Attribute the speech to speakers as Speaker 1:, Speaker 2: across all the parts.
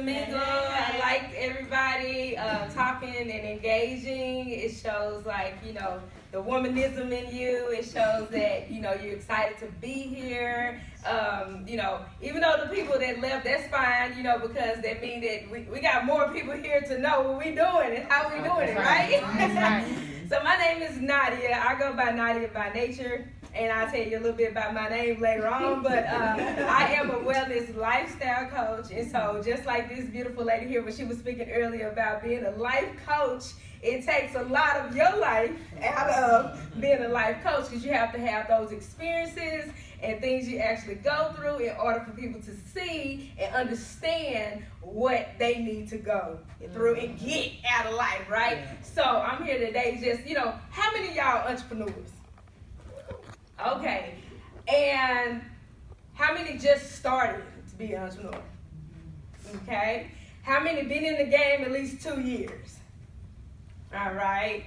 Speaker 1: mingle. I like everybody talking and engaging. It shows the womanism in you. It shows that, you're excited to be here. Even though the people that left, that's fine, because that means that we got more people here to know what we doing and how we doing it, right?
Speaker 2: That's right.
Speaker 1: So my name is Nadya. I go by Nadya by nature, and I'll tell you a little bit about my name later on, but I am a wellness lifestyle coach, and so just like this beautiful lady here, when she was speaking earlier about being a life coach, it takes a lot of your life out of being a life coach, because you have to have those experiences and things you actually go through in order for people to see and understand what they need to go through and get out of life, right? So I'm here today just, how many of y'all entrepreneurs? Okay. And how many just started to be an entrepreneur? Okay. How many been in the game at least 2 years? All right.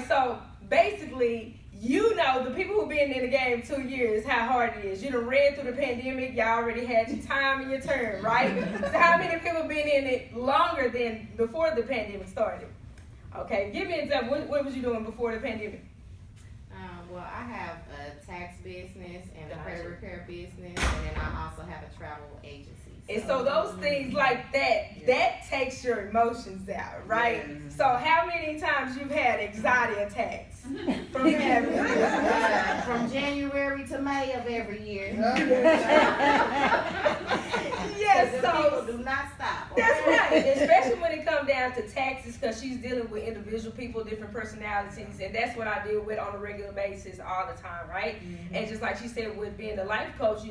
Speaker 1: So basically, the people who've been in the game 2 years, how hard it is. You done read through the pandemic. Y'all already had your time and your turn, right? So how many people been in it longer than before the pandemic started? Okay. Give me an example. What was you doing before the pandemic?
Speaker 3: Well, I have a tax business and a credit repair business, and then I also have a travel agency.
Speaker 1: And so those things like that takes your emotions out, right? So how many times you've had anxiety attacks from having
Speaker 3: from January to May of every year.
Speaker 1: Yes, so
Speaker 3: people do not stop.
Speaker 1: That's right, especially when it comes down to taxes, because she's dealing with individual people, different personalities, and that's what I deal with on a regular basis all the time, right? And just like she said, with being a life coach,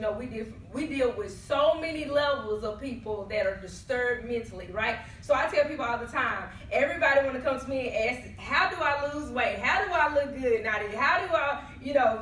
Speaker 1: we deal with so many levels of people that are disturbed mentally, right? So I tell people all the time, everybody want to come to me and ask, how do I lose weight? How do I look good, Nadia? How do I,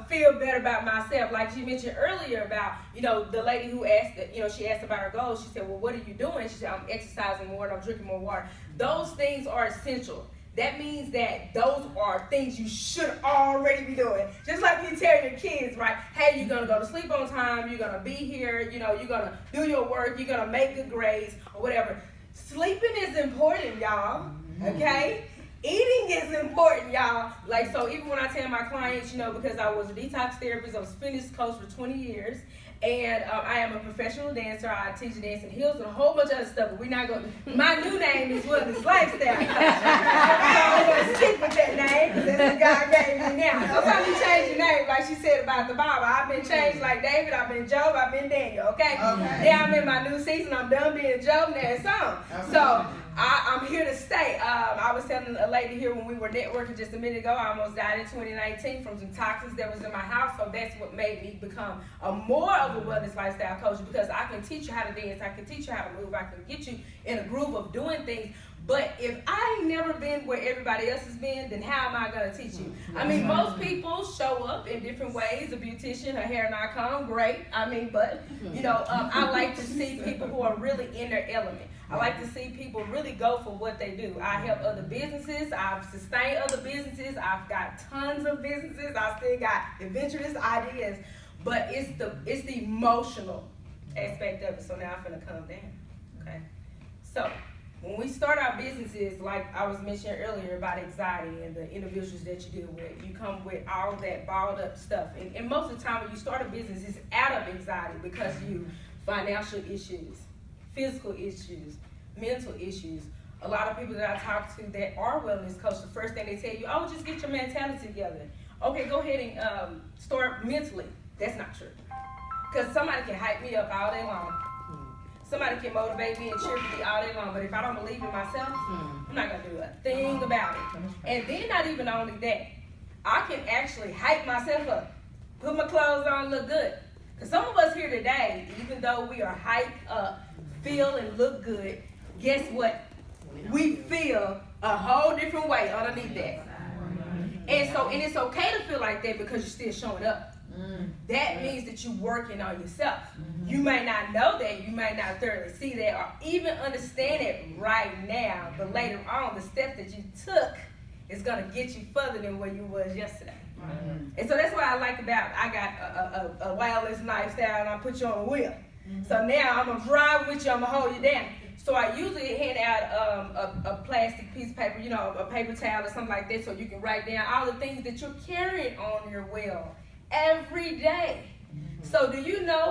Speaker 1: feel better about myself? Like she mentioned earlier about, the lady who asked, she asked about her goals. She said, well, what are you doing? She said, I'm exercising more and I'm drinking more water. Those things are essential. That means that those are things you should already be doing. Just like you tell your kids, right? Hey, you're going to go to sleep on time. You're going to be here. You're going to do your work. You're going to make good grades or whatever. Sleeping is important, y'all. Okay? Eating is important, y'all. So even when I tell my clients, because I was a detox therapist, I was a fitness coach for 20 years. And I am a professional dancer. I teach dance and heels and a whole bunch of other stuff. But we're not going to. My new name is Wellness Lifestyle. I'm going to stick with that name because that's what God gave me now. Sometimes you change your name, like she said about the Bible. I've been changed like David. I've been Job. I've been Daniel. Okay. Now I'm in my new season. I'm done being Job. Now it's on. So I'm here to stay. I was telling a lady here when we were networking just a minute ago, I almost died in 2019 from some toxins that was in my house. So that's what made me become more of a wellness lifestyle coach, because I can teach you how to dance, I can teach you how to move, I can get you in a groove of doing things. But if I ain't never been where everybody else has been, then how am I going to teach you? I mean, most people show up in different ways. A beautician, her hair not comb, great. But I like to see people who are really in their element. I like to see people really go for what they do. I help other businesses. I've sustained other businesses. I've got tons of businesses. I still got adventurous ideas. But it's the emotional aspect of it. So now I'm going to calm down. Okay? So when we start our businesses, like I was mentioning earlier about anxiety and the individuals that you deal with, you come with all that balled up stuff. And most of the time when you start a business, it's out of anxiety because you financial issues, physical issues, mental issues. A lot of people that I talk to that are wellness coaches, the first thing they tell you, just get your mentality together. Okay, go ahead and start mentally. That's not true. Because somebody can hype me up all day long. Somebody can motivate me and cheer for me all day long. But if I don't believe in myself, I'm not going to do a thing about it. And then not even only that, I can actually hype myself up. Put my clothes on, look good. Because some of us here today, even though we are hyped up, feel and look good, guess what? We feel a whole different way underneath that. And it's okay to feel like that because you're still showing up. That means that you're working on yourself. You may not know that, you may not thoroughly see that, or even understand it right now, but later on, the step that you took is going to get you further than where you was yesterday. And so that's what I like about, I got a wildest lifestyle and I put you on a wheel. So now I'm going to drive with you, I'm going to hold you down. So I usually hand out a plastic piece of paper, you know, a paper towel or something like that, so you can write down all the things that you're carrying on your well every day. So do you know